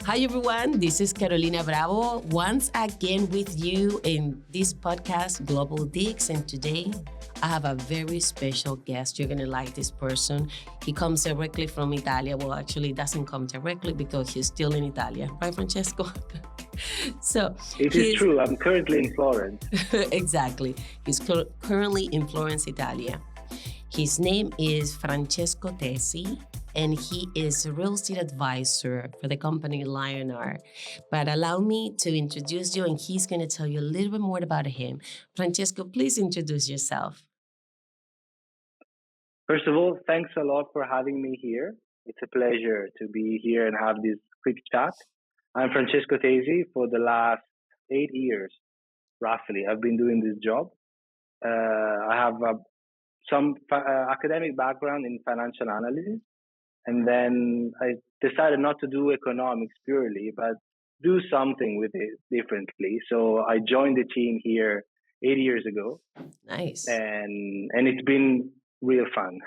Hi, everyone. This is Carolina Bravo once again with you in this podcast, Global Dicks. And today I have a very special guest. You're going to like this person. He comes directly from Italia. Well, actually, he doesn't come directly because he's still in Italia. Right, Francesco? So it is true. I'm currently in Florence. Exactly. He's currently in Florence, Italia. His name is Francesco Tesi, and he is a real estate advisor for the company Lionheart. But allow me to introduce you, and he's going to tell you a little bit more about him. Francesco, please introduce yourself. First of all, thanks a lot for having me here. It's a pleasure to be here and have this quick chat. I'm Francesco Tesi. For the last 8 years, roughly, I've been doing this job. I have some academic background in financial analysis. And then I decided not to do economics purely, but do something with it differently. So I joined the team here 8 years ago. Nice. And it's been real fun.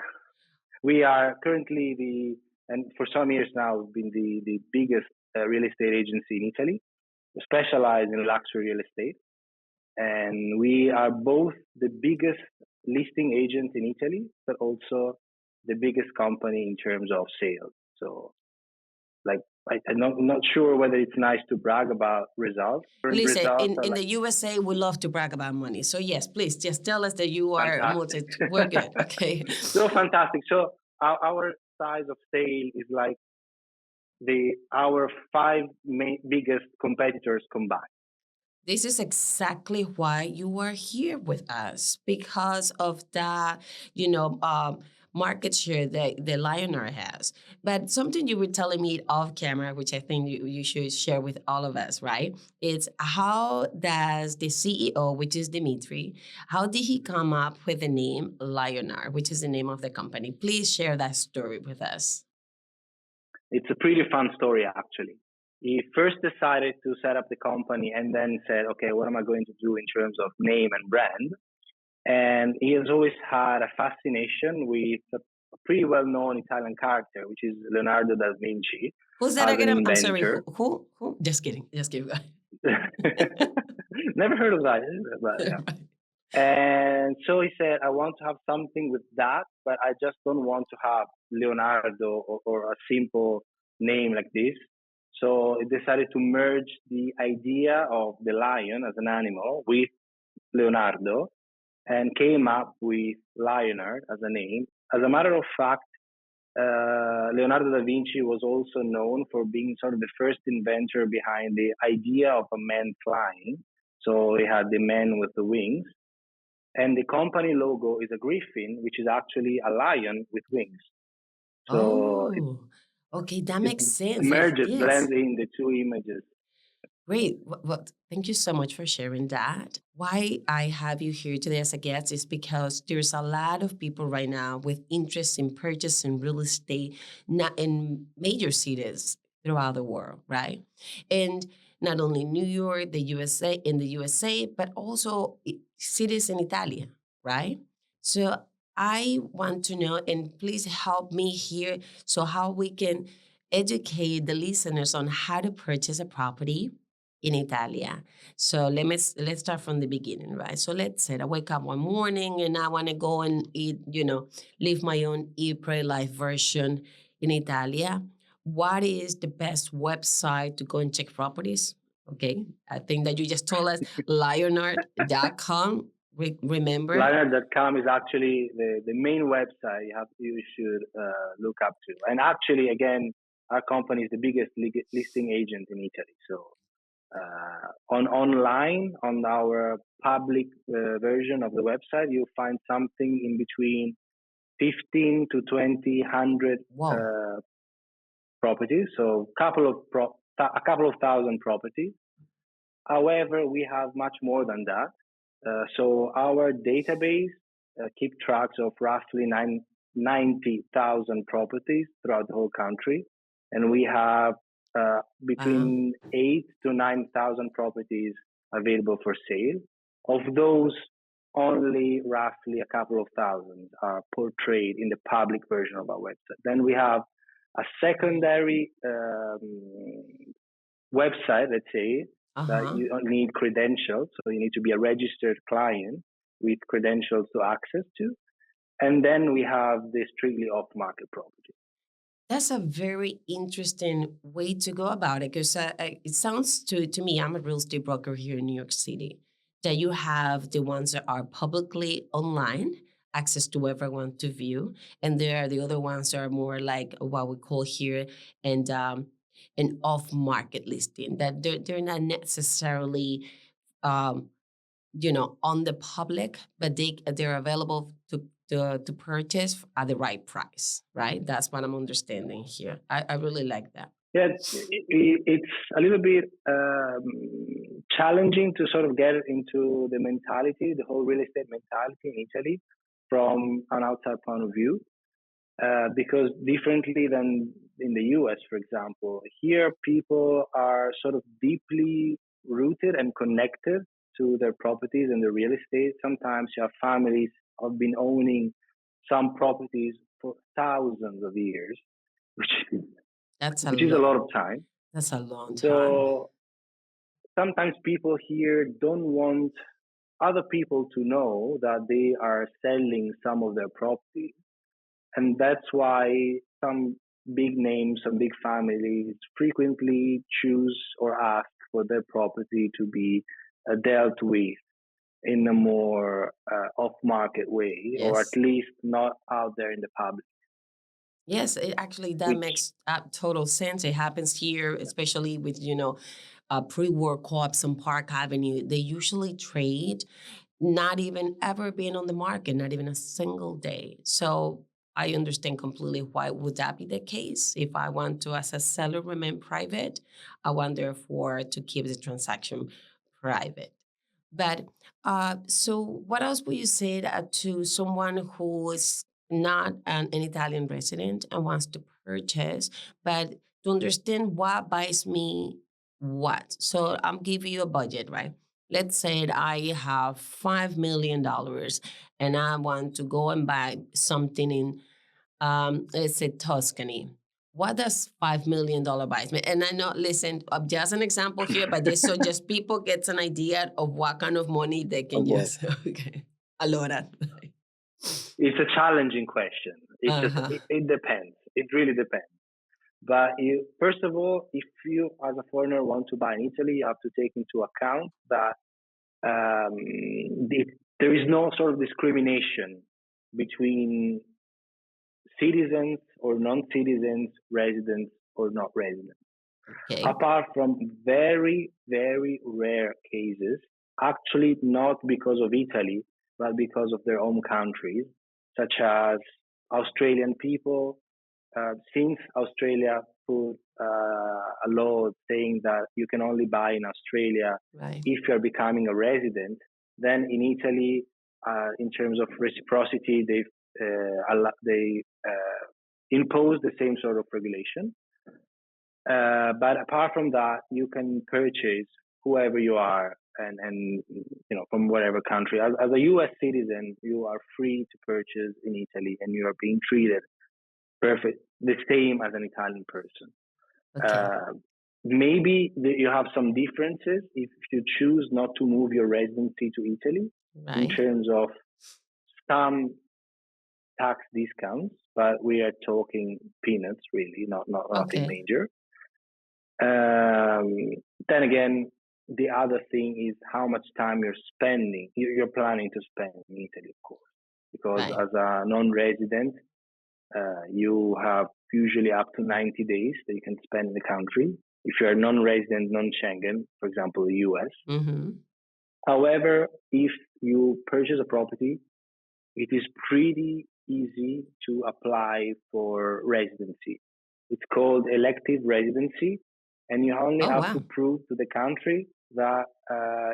We are currently and for some years now, we've been the biggest real estate agency in Italy, specialized in luxury real estate. And we are both the biggest listing agent in Italy, but also the biggest company in terms of sales. So, I'm not sure whether it's nice to brag about results. Listen, in the USA, we love to brag about money. So yes, please just tell us that you are we're good. Okay. So fantastic. So our size of sale is like our 5 biggest competitors combined. This is exactly why you are here with us, because of the, market share that the Lionheart has. But something you were telling me off camera, which I think you should share with all of us, right? It's how does the CEO, which is Dimitri, how did he come up with the name Lionheart, which is the name of the company? Please share that story with us. It's a pretty fun story, actually. He first decided to set up the company and then said, okay, what am I going to do in terms of name and brand? And he has always had a fascination with a pretty well-known Italian character, which is Leonardo da Vinci. Who's that again? I'm sorry. Who? Just kidding. Never heard of that. But, yeah. And so he said, I want to have something with that, but I just don't want to have Leonardo or a simple name like this. So he decided to merge the idea of the lion as an animal with Leonardo and came up with Lionheart as a name. As a matter of fact, Leonardo da Vinci was also known for being sort of the first inventor behind the idea of a man flying. So he had the man with the wings. And the company logo is a griffin, which is actually a lion with wings. So okay, that makes sense. Blends in the two images. Great. Well, thank you so much for sharing that. Why I have you here today as a guest is because there's a lot of people right now with interest in purchasing real estate, not in major cities throughout the world, right? And not only New York, the USA, but also cities in Italy, right? So I want to know, and please help me here, so how we can educate the listeners on how to purchase a property in Italia. So let's start from the beginning, right? So let's say I wake up one morning and I want to go and eat, live my own Eat, Pray, Life version in Italia. What is the best website to go and check properties? Okay, I think that you just told us Lionheart.com. Remember? Lionheart.com is actually the main website you should look up to. And actually, again, our company is the biggest listing agent in Italy. So online, on our public version of the website, you'll find something in between 15 to 100 properties. So a couple of thousand properties. However, we have much more than that. So our database keep tracks of roughly 90,000 properties throughout the whole country, and we have between 8 to 9,000 properties available for sale. Of those, only roughly a couple of thousand are portrayed in the public version of our website. Then we have a secondary website, let's say, that Uh-huh. you don't need credentials. So you need to be a registered client with credentials to access to. And then we have the strictly off-market property. That's a very interesting way to go about it because it sounds to me, I'm a real estate broker here in New York City, that you have the ones that are publicly online, access to everyone to view, and there are the other ones that are more like what we call here and an off-market listing, that they're not necessarily um, on the public, but they're available to purchase at the right price, right? That's what I'm understanding here. I really like that. Yeah, it's a little bit challenging to sort of get into the mentality, the whole real estate mentality in Italy from an outside point of view, because differently than in the US, for example, here people are sort of deeply rooted and connected to their properties and the real estate. Sometimes you have families who have been owning some properties for thousands of years, which is That's a which is a lot. lot of time. That's a long time. So sometimes people here don't want other people to know that they are selling some of their property. And that's why some big names, some big families frequently choose or ask for their property to be dealt with in a more off-market way, or at Yes. least not out there in the public, Yes, actually that which makes total sense. It happens here, especially with pre-war co-ops on Park Avenue. They usually trade not even ever being on the market, not even a single day. So I understand completely why would that be the case. If I want to, as a seller, remain private, I want therefore to keep the transaction private. But so what else would you say to someone who is not an Italian resident and wants to purchase, but to understand what buys me what? So I'm giving you a budget, right? Let's say that I have $5 million and I want to go and buy something in, let's say, Tuscany. What does $5 million buy me? And I know, listen, just an example here, but this so just people get an idea of what kind of money they can well, use. Okay, allora. it's a challenging question. Uh-huh. It depends. It really depends. But first of all, if you as a foreigner want to buy in Italy, you have to take into account that there is no sort of discrimination between citizens or non-citizens, residents or not residents. Okay. Apart from very, very rare cases, actually not because of Italy, but because of their own countries, such as Australian people. Since Australia put a law saying that you can only buy in Australia Right. if you're becoming a resident, then in Italy, in terms of reciprocity, they impose the same sort of regulation. But apart from that, you can purchase whoever you are and from whatever country. As a U.S. citizen, you are free to purchase in Italy, and you are being treated the same as an Italian person. Okay. Maybe you have some differences if you choose not to move your residency to Italy in Right. terms of some tax discounts, but we are talking peanuts, really, not nothing Okay. major. Then again, the other thing is how much time you're planning to spend in Italy, of course, because Right. as a non-resident, you have usually up to 90 days that you can spend in the country. If you're non-resident, non-Schengen, for example, the US. Mm-hmm. However, if you purchase a property, it is pretty easy to apply for residency. It's called elective residency, and you only Oh, have to wow. prove to the country that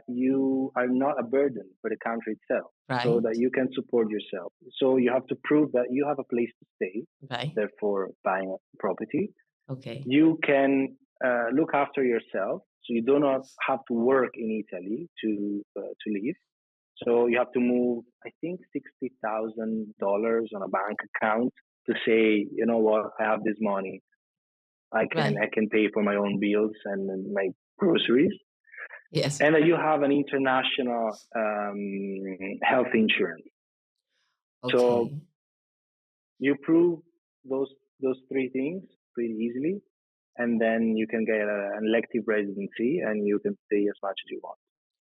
you are not a burden for the country itself, so that Right. you can support yourself. So you have to prove that you have a place to stay, Right. therefore buying a property. Okay. You can look after yourself, so you do not have to work in Italy to live. So you have to move, I think, $60,000 on a bank account to say, you know what, I have this money. Right. I can pay for my own bills and my groceries, Yes. and that you have an international health insurance. So Okay. you prove those three things pretty easily, and then you can get an elective residency, and you can stay as much as you want.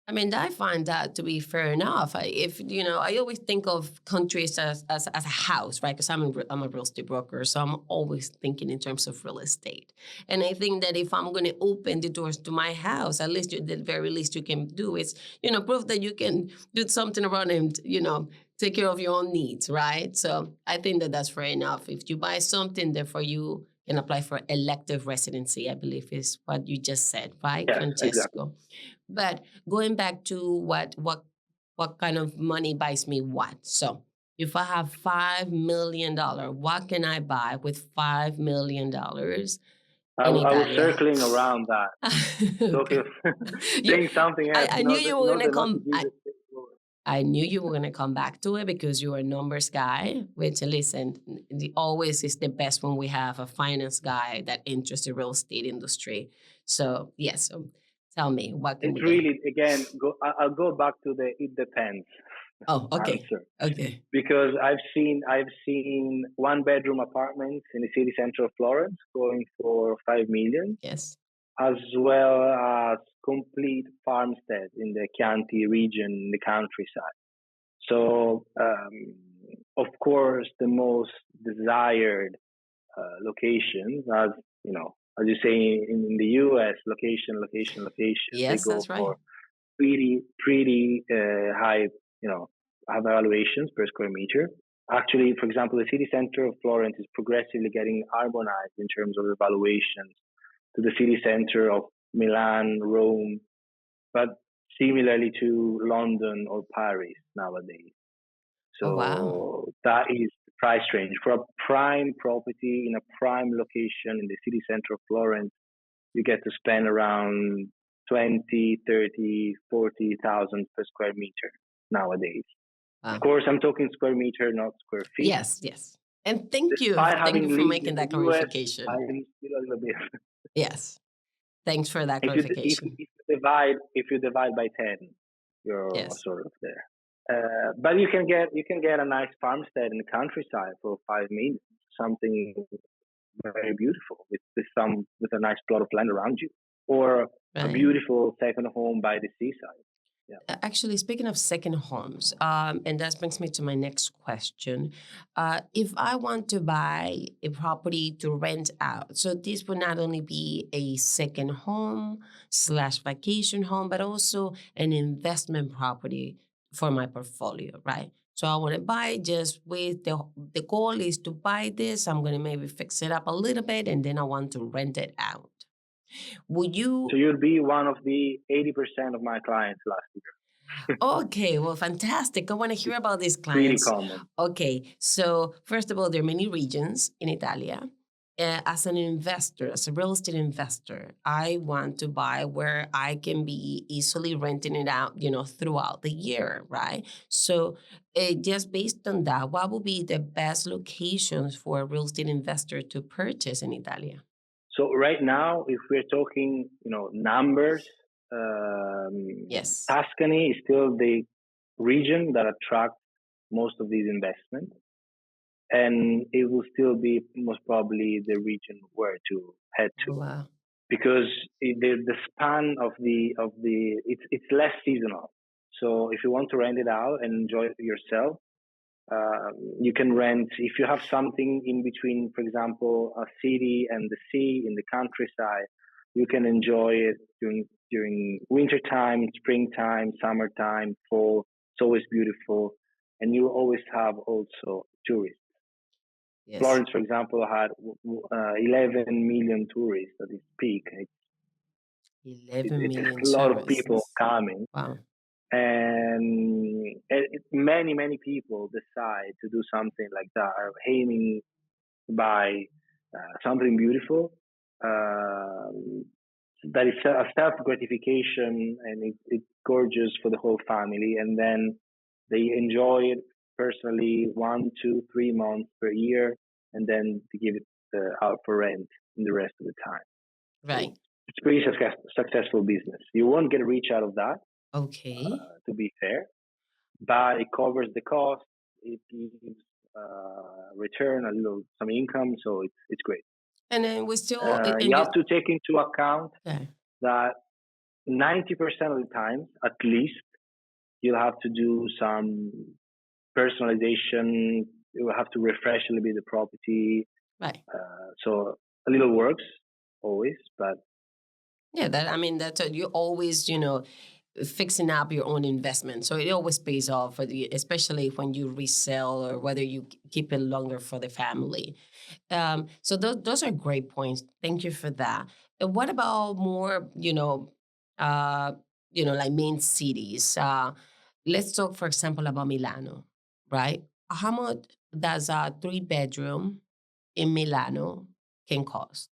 I mean, I find that to be fair enough. If you know, I always think of countries as a house, right? Because I'm a real estate broker, so I'm always thinking in terms of real estate. And I think that if I'm going to open the doors to my house, at least the very least you can do is, prove that you can do something around and take care of your own needs, right? So I think that that's fair enough. If you buy something, therefore you can apply for elective residency, I believe is what you just said, right, Yes, exactly. Francesco? But going back to what kind of money buys me what? So if I have $5 million, what can I buy with $5 million in I was Italia? circling around that, talking, Okay. You, saying something else, I knew you were gonna not to come. be the straightforward. I knew you were gonna come back to it because you're a numbers guy. Which listen, always is the best when we have a finance guy that interested in real estate industry. So yes, so tell me what can It's we get? really, again, I'll go back to the it depends Oh, okay. answer, Okay. because I've seen one bedroom apartments in the city center of Florence going for 5 million, Yes. as well as complete farmstead in the Chianti region in the countryside. So, of course, the most desired locations, as you know, as you say in the US, location. They Yes, go that's right. for pretty high, you know, high valuations per square meter. Actually, for example, the city center of Florence is progressively getting harmonized in terms of the valuations to the city center of Milan, Rome, but similarly to London or Paris nowadays. Oh, wow. So that is the price range for a prime property in a prime location in the city center of Florence. You get to spend around 20, 30, 40,000 per square meter nowadays. Of Wow. course, I'm talking square meter, not square feet. Yes, yes. And thank you. Despite Thank you having for lived making in the that US, I clarification. am still a little bit. Yes. Thanks for that If clarification. you divide by 10, you're Yes. sort of there. But you can get a nice farmstead in the countryside for 5 million, something very beautiful with a nice plot of land around you, or a Right. beautiful second home by the seaside. Yeah. Actually, speaking of second homes, and that brings me to my next question. If I want to buy a property to rent out, so this would not only be a second home slash vacation home, but also an investment property for my portfolio, right? So I want to buy just with the goal is to buy this. I'm going to maybe fix it up a little bit, and then I want to rent it out. Would So you you'll be one of the 80% of my clients last year. Okay, well, fantastic. I want to hear It's about these pretty clients. common. Okay, so first of all, there are many regions in Italia. As an investor, as a real estate investor, I want to buy where I can be easily renting it out, throughout the year, right? So, just based on that, what would be the best locations for a real estate investor to purchase in Italia? So right now, if we're talking, numbers, Yes. Tuscany is still the region that attracts most of these investments, and it will still be most probably the region where to head Oh, to, wow. because the span of the it's less seasonal. So if you want to rent it out and enjoy it yourself, you can rent if you have something in between, for example, a city and the sea in the countryside. You can enjoy it during winter time, springtime, summertime, fall. It's always beautiful, and you always have also tourists. Yes. Florence, for example, had 11 million tourists at its peak. 11 million It's a lot of people tourists. coming, Wow. and many people decide to do something like that, are aiming by something beautiful. Um, that is a self gratification, and it's gorgeous for the whole family. And then they enjoy it personally 1, 2, 3 months per year, and then they give it out for rent. in the rest of the time. Right. It's pretty successful business. You won't get rich out of that, Okay. to be fair, but it covers the cost. It gives return, a little some income, so it's great. And then we still, You and you, have to take into account okay. that 90% of the times, at least, you'll have to do some personalization. You will have to refresh a little bit the property. Right. So a little works always, but Yeah, that's you always, fixing up your own investment. So it always pays off, especially when you resell or whether you keep it longer for the family. So those are great points. Thank you for that. And what about more, like main cities? Let's talk, for example, about Milano, right? How much does a 3-bedroom in Milano can cost?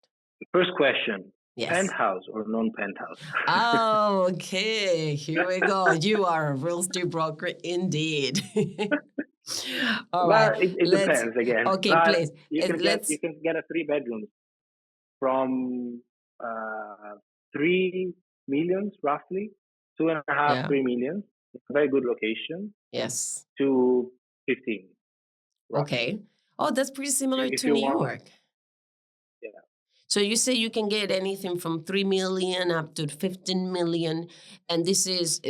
first question, Yes. penthouse or non-penthouse? Oh, okay. Here we go. You are a real estate broker indeed. All Well, right. it Let's, depends again, okay, but please. you Let's, can get a 3 bedroom from 3 millions roughly, two and a half, yeah, 3 million, very good location, yes. to 15 roughly. Okay. Oh, that's pretty similar If to you New want, York. yeah. So you say you can get anything from 3 million up to 15 million. And this is,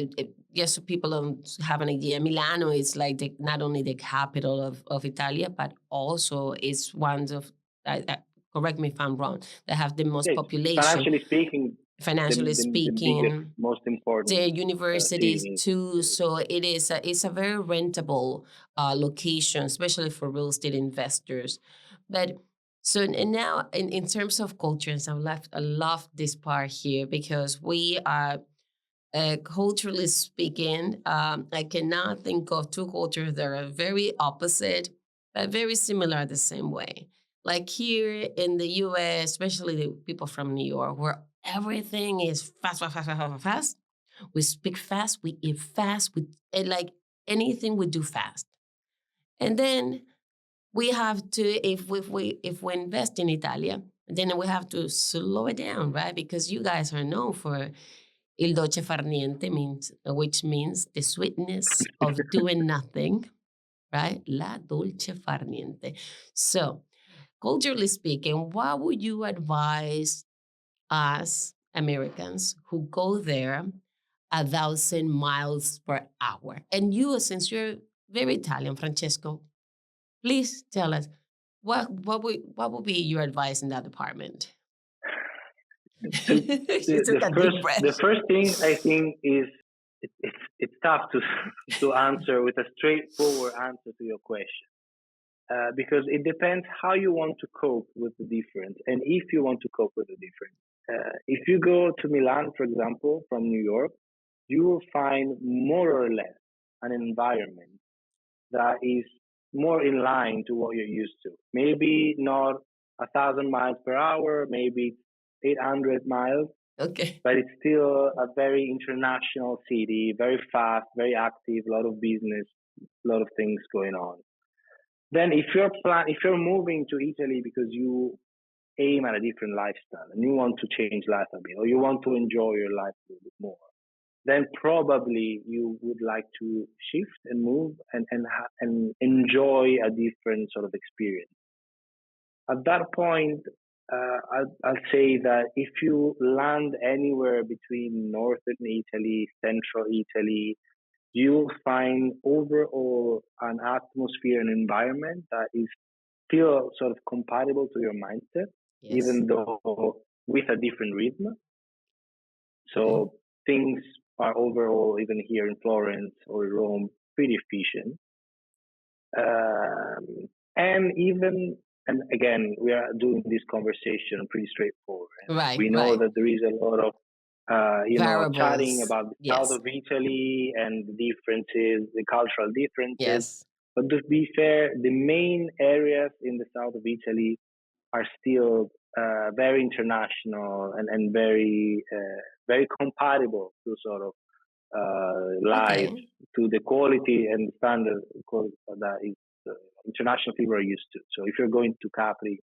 just so people don't have an idea, Milano is like not only the capital of Italia, but also is one of, correct me if I'm wrong, that have the most Yeah, population, financially speaking, financially the biggest, speaking, most important the universities city. too. So it's a very rentable location, especially for real estate investors. But so and now in terms of cultures, I love this part here because we are culturally speaking. I cannot think of two cultures that are very opposite but very similar the same way. Like here in the U.S., especially the people from New York, where everything is fast, fast, fast, fast, fast, fast. We speak fast, we eat fast, like anything we do fast. And then we have to, if we invest in Italia, then we have to slow it down, right? Because you guys are known for il dolce far niente, which means the sweetness of doing nothing, right? La dolce far niente. So, culturally speaking, what would you advise us Americans who go there 1,000 miles per hour? And you, since you're very Italian, Francesco, please tell us what would be your advice in that department? So You took a deep the breath. first thing I think is it's tough to to answer with a straightforward answer to your question, because it depends how you want to cope with the difference and if you want to cope with the difference. If you go to Milan, for example, from New York, you will find more or less an environment that is more in line to what you're used to. Maybe not 1,000 miles per hour, maybe 800 miles, Okay. but it's still a very international city, very fast, very active, a lot of business, a lot of things going on. Then if you're moving to Italy because you aim at a different lifestyle and you want to change life a bit, or you want to enjoy your life a little bit more, then probably you would like to shift and move and enjoy a different sort of experience. At that point, I'll say that if you land anywhere between northern Italy, central Italy, you'll find overall an atmosphere and environment that is still sort of compatible to your mindset, Yes. even though with a different rhythm. Mhm. So things are overall, even here in Florence or Rome, pretty efficient. And even, and again, we are doing this conversation pretty straightforward. And Right, we know right. that there is a lot of, chatting Variables. about the south Yes. of Italy and the differences, the cultural differences. Yes. But to be fair, the main areas in the south of Italy are still very international and very very compatible to sort of life, Okay. to the quality and standard that is international people are used to. So if you're going to Capri,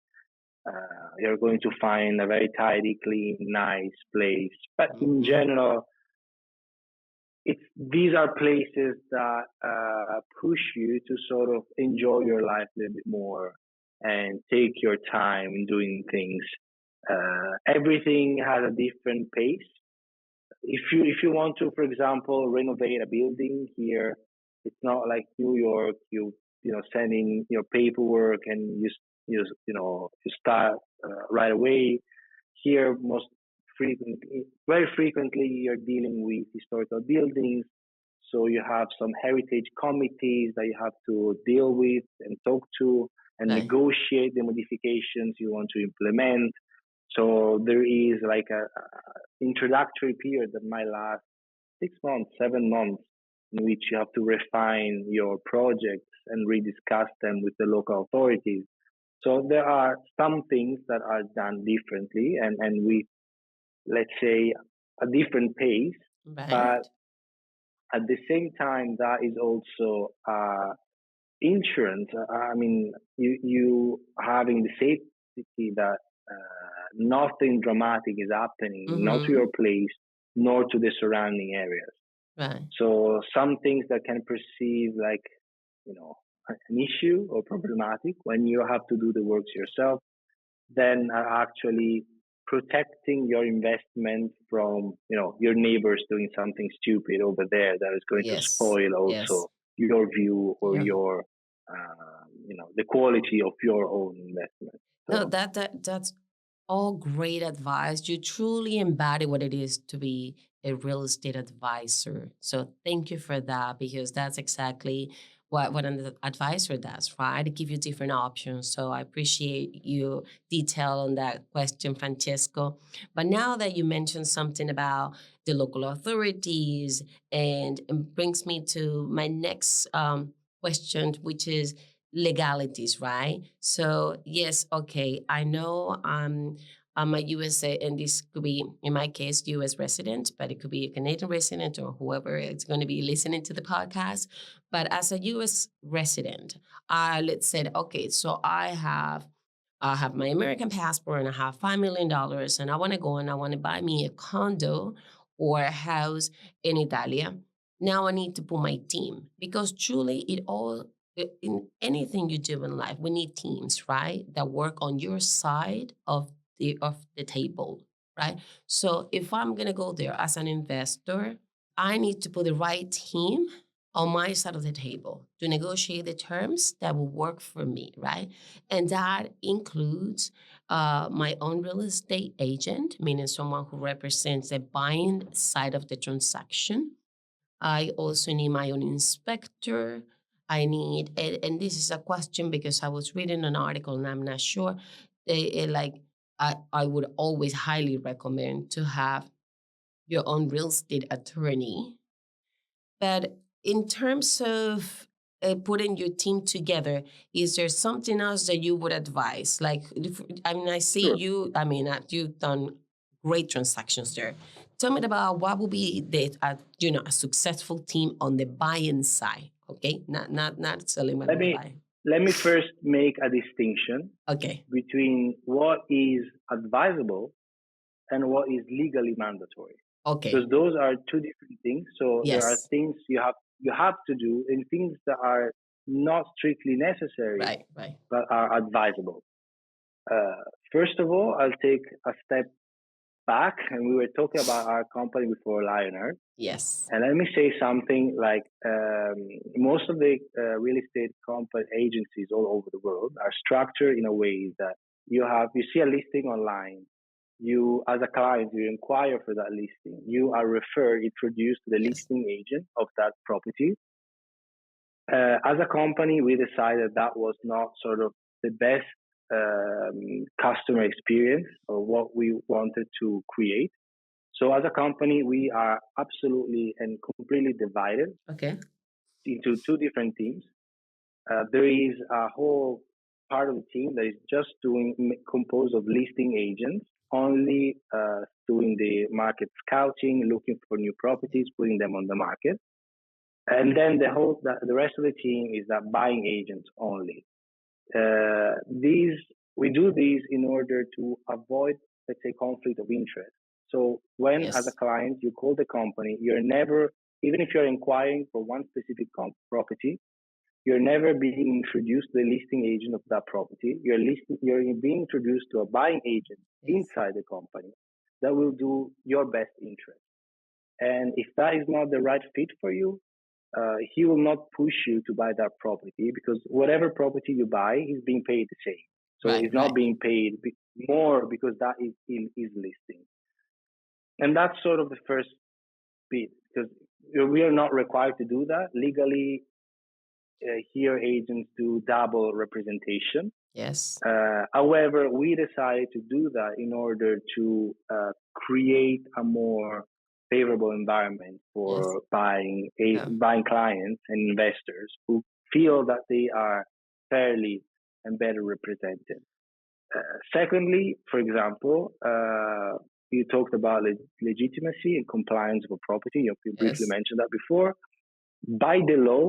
You're going to find a very tidy, clean, nice place. But in Mm-hmm. general, these are places that push you to sort of enjoy your life a little bit more and take your time in doing things. Everything has a different pace. If you want to, for example, renovate a building here, it's not like New York. You send in your paperwork and you start right away. Here, very frequently, you're dealing with historical buildings. So you have some heritage committees that you have to deal with and talk to and Right. negotiate the modifications you want to implement. So there is like a introductory period that might last 6 months, 7 months, in which you have to refine your projects and rediscuss them with the local authorities. So there are some things that are done differently and with, let's say, a different pace, but Right. at the same time, that is also insurance. I mean, you having the safety that nothing dramatic is happening, not to Mm-hmm. your place, nor to the surrounding areas. Right. So some things that can perceive like, you know, an issue or problematic when you have to do the works yourself, then are actually protecting your investment from, your neighbors doing something stupid over there that is going to Yes. spoil Yes. also your view or Yeah. your, the quality of your own investment. No, So that's all great advice. You truly embody what it is to be a real estate advisor. So thank you for that, because that's exactly what an advisor does, right? To give you different options. So I appreciate you detail on that question, Francesco. But now that you mentioned something about the local authorities, and it brings me to my next question, which is legalities, right? So yes, okay, I know I'm a USA, and this could be, in my case, US resident, but it could be a Canadian resident or whoever is going to be listening to the podcast. But as a US resident, let's say, okay, so I have my American passport and I have $5 million, and I want to go and I want to buy me a condo or a house in Italia. Now I need to put my team, because truly in anything you do in life, we need teams, right? That work on your side of the table, right? So if I'm gonna go there as an investor, I need to put the right team on my side of the table to negotiate the terms that will work for me, right? And that includes my own real estate agent, meaning someone who represents the buying side of the transaction. I also need my own inspector. And this is a question because I was reading an article and I'm not sure. I would always highly recommend to have your own real estate attorney. But in terms of putting your team together, is there something else that you would advise? Like, I mean, I see sure. you. I mean, you've done great transactions there. Tell me about what would be a successful team on the buying side. Okay, not selling, but Let on the me buying. let me first make a distinction Okay. between what is advisable and what is legally mandatory, Okay. because those are two different things. So there are Yes. things you have to do and things that are not strictly necessary Right. Right. but are advisable. Uh, First of all, I'll take a step back, and we were talking about our company before, Lionheart. Yes. And let me say something like most of the real estate company agencies all over the world are structured in a way that you see a listing online. You, as a client, you inquire for that listing. You are introduced to the Yes. listing agent of that property. As a company, we decided that was not sort of the best customer experience or what we wanted to create. So as a company, we are absolutely and completely divided Okay. into two different teams. There is a whole part of the team that is just composed of listing agents, only doing the market scouting, looking for new properties, putting them on the market. And then the rest of the team is that buying agents only. These We do these in order to avoid, let's say, conflict of interest. So when, as a Yes. client, you call the company, you're never, even if you're inquiring for one specific property, you're never being introduced to the listing agent of that property. You're being introduced to a buying agent Yes. inside the company that will do your best interest. And if that is not the right fit for you, he will not push you to buy that property, because whatever property you buy, he's being paid the same. So Right. he's not Right. being paid more because that is in his listing. And that's sort of the first bit, because we are not required to do that. Legally, here agents do double representation. Yes. However, we decided to do that in order to create a more favorable environment Yes. for buying Yeah. buying clients and investors who feel that they are fairly and better represented. Secondly, for example, you talked about legitimacy and compliance of a property. You briefly Yes. mentioned that before. By the law,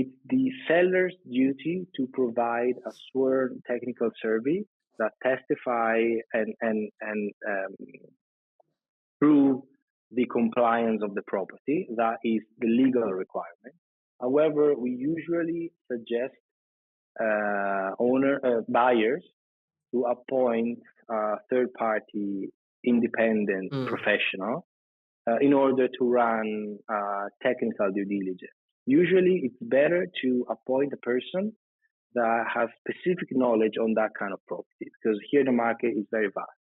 it's the seller's duty to provide a sworn technical survey that testify and prove the compliance of the property. That is the legal requirement. However, we usually suggest buyers to appoint a third-party independent Mm. professional in order to run technical due diligence. Usually, it's better to appoint a person that has specific knowledge on that kind of property, because here the market is very vast.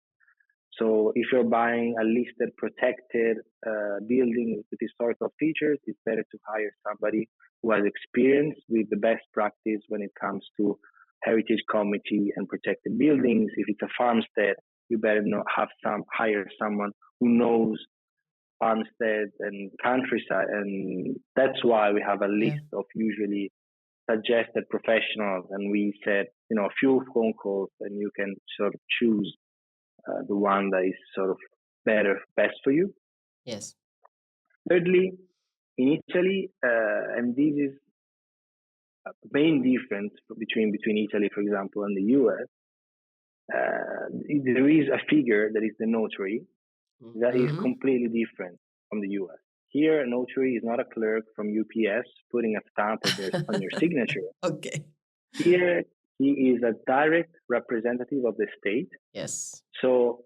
So if you're buying a listed, protected building with historical features, it's better to hire somebody who has experience with the best practice when it comes to heritage committee and protected buildings. If it's a farmstead, you better hire someone who knows farmstead and countryside, and that's why we have a Yeah. list of usually suggested professionals, and we said, a few phone calls, and you can sort of choose the one that is sort of best for you. Yes. Thirdly, in Italy, and this is a main difference between Italy, for example, and the US, there is a figure that is the notary that is Mm-hmm. completely different from the US. Here, a notary is not a clerk from UPS putting a stamp on your signature. Okay. Here, he is a direct representative of the state. Yes. So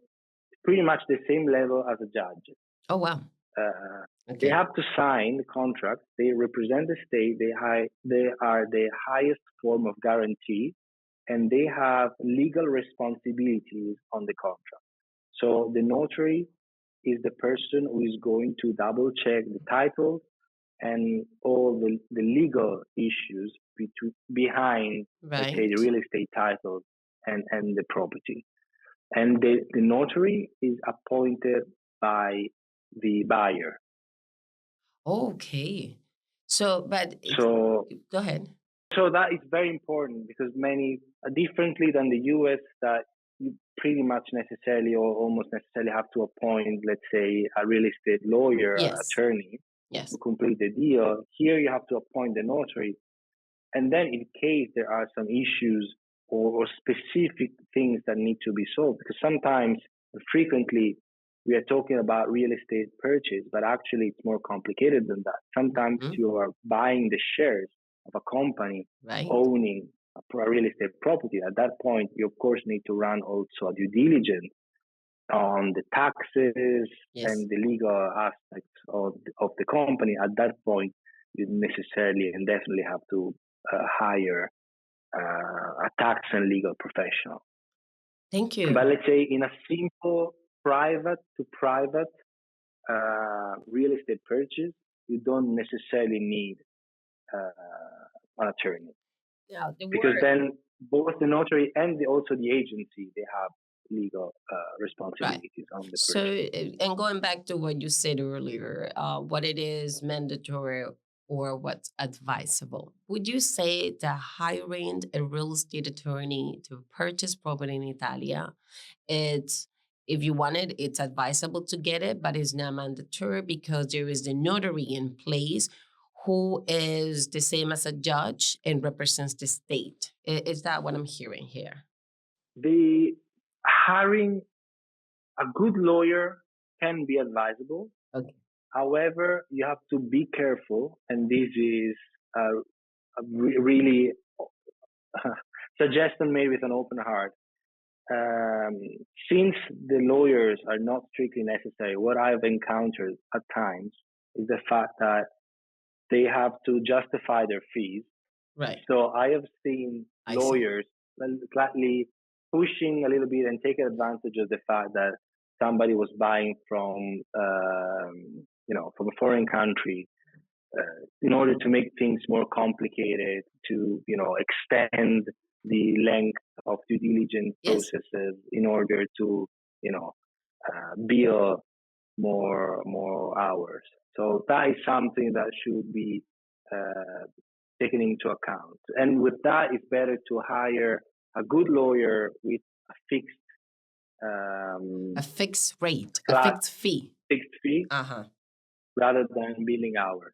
pretty much the same level as a judge. Oh, wow. They Okay. have to sign the contract. They represent the state. They are the highest form of guarantee, and they have legal responsibilities on the contract. So the notary is the person who is going to double check the title and all the legal issues behind, let's say, the Right. real estate title and the property. And the notary is appointed by the buyer. Okay. So, but it's, So go ahead. so that is very important, because many differently than the US, that you pretty much necessarily or almost necessarily have to appoint, let's say, a real estate lawyer, Yes. attorney to Yes. complete the deal. Here you have to appoint the notary. And then in case there are some issues or specific things that need to be solved, because sometimes, frequently, we are talking about real estate purchase, but actually it's more complicated than that. Sometimes Mhm. you are buying the shares of a company Right. owning a real estate property. At that point, you of course need to run also a due diligence on the taxes Yes. and the legal aspects of the company. At that point, you necessarily and definitely have to hire a tax and legal professional. Thank But you. let's say in a simple private to private real estate purchase, you don't necessarily need an attorney, Yeah, the because word. then both the notary and also the agency, they have legal Right. responsibilities on the So, purchase. and going back to what you said earlier, what it is mandatory or what's advisable, would you say that hiring a real estate attorney to purchase property in Italia, it's if you want it, it's advisable to get it, but it's not mandatory because there is a notary in place who is the same as a judge and represents the state. Is that what I'm hearing here? the hiring a good lawyer can be advisable. Okay. However, you have to be careful, and this is really suggestion made with an open heart. Um, since the lawyers are not strictly necessary, what I've encountered at times is the fact that they have to justify their fees. Right. So I have seen lawyers slightly pushing a little bit and taking advantage of the fact that somebody was buying from, from a foreign country in order to make things more complicated, to, extend the length of due diligence processes in order to, bill more hours. So that is something that should be taken into account. And with that, it's better to hire a good lawyer with a fixed rate, a fixed fee, rather than billing hours.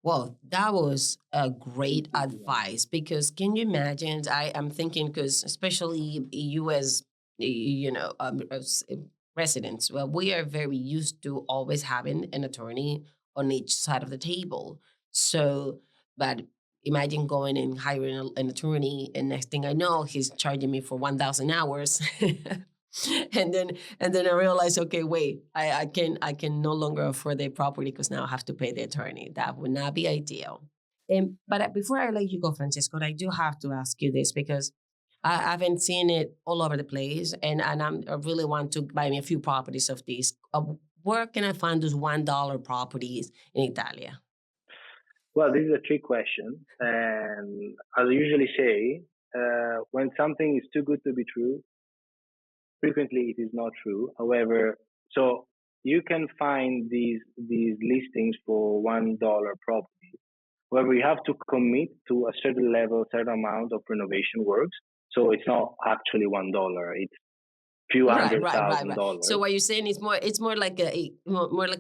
Well, that was a great advice, because can you imagine? I'm thinking, because especially U.S., residents, well, we are very used to always having an attorney on each side of the table. So, but imagine going and hiring an attorney, and next thing I know, he's charging me for 1,000 hours. and then I realized, okay, wait, I can no longer afford the property because now I have to pay the attorney. That would not be ideal. But before I let you go, Francesco, I do have to ask you this, because I haven't seen it all over the place, and I really want to buy me a few properties of these. Where can I find those $1 properties in Italia? Well, this is a trick question, and as I usually say, when something is too good to be true, frequently it is not true. However, so you can find these listings for $1 properties. However, you have to commit to a certain level, certain amount of renovation works. So it's not actually $1. It's few $100,000. So what you're saying is more like a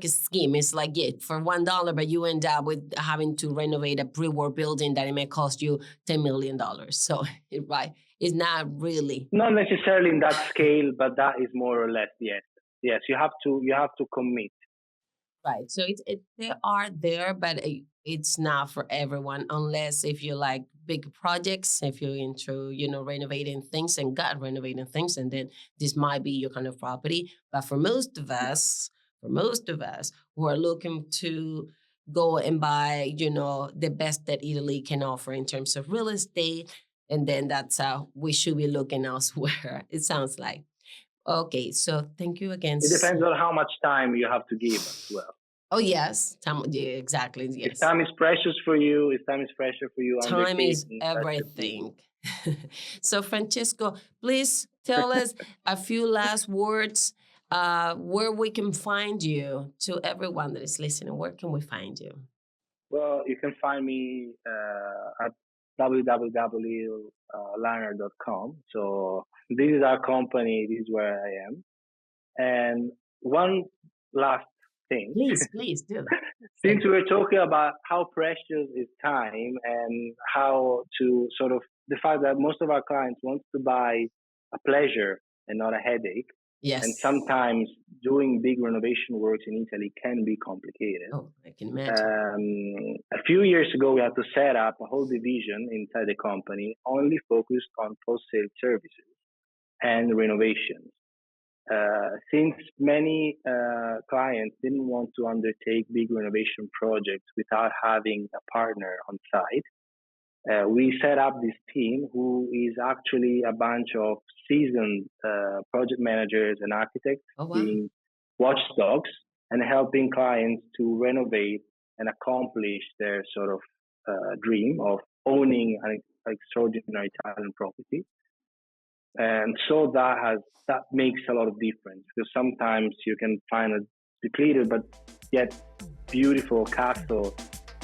scheme. It's like for $1, but you end up with having to renovate a pre-war building that it may cost you $10 million. So it's not really, not necessarily in that scale, but that is more or less yes. You have to commit. Right. So they are there, but it's not for everyone, unless if you like big projects, if you're into, renovating things and renovating things, and then this might be your kind of property. But for most of us who are looking to go and buy, the best that Italy can offer in terms of real estate, and then that's how we should be looking elsewhere, it sounds like. Okay, so thank you again. It depends on how much time you have to give as well. Oh, yes. Time, exactly. Yes. If time is precious for you, time is everything. So, Francesco, please tell us a few last words where we can find you. To everyone that is listening, where can we find you? Well, you can find me at www.lionheart.com. So this is our company. This is where I am. And one last thing. Please do. Since we were talking about how precious is time, and how to sort of the fact that most of our clients want to buy a pleasure and not a headache. Yes. And sometimes doing big renovation works in Italy can be complicated. Oh, I can imagine. A few years ago, we had to set up a whole division inside the company only focused on post-sale services and renovations. Since many clients didn't want to undertake big renovation projects without having a partner on site, we set up this team who is actually a bunch of seasoned project managers and architects being watchdogs and helping clients to renovate and accomplish their sort of dream of owning an extraordinary Italian property. And so that makes a lot of difference, because sometimes you can find a depleted but yet beautiful castle,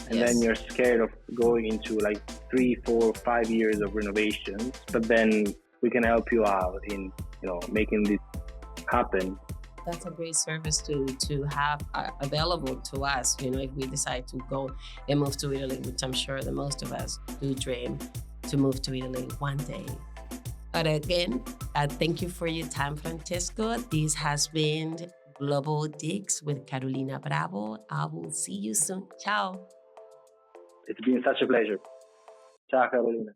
and then you're scared of going into like 3, 4, 5 years of renovations. But then we can help you out in making this happen. That's a great service to have available to us. If we decide to go and move to Italy, which I'm sure that most of us do dream to move to Italy one day. But again, thank you for your time, Francesco. This has been Global Dicks with Carolina Bravo. I will see you soon. Ciao. It's been such a pleasure. Ciao, Carolina.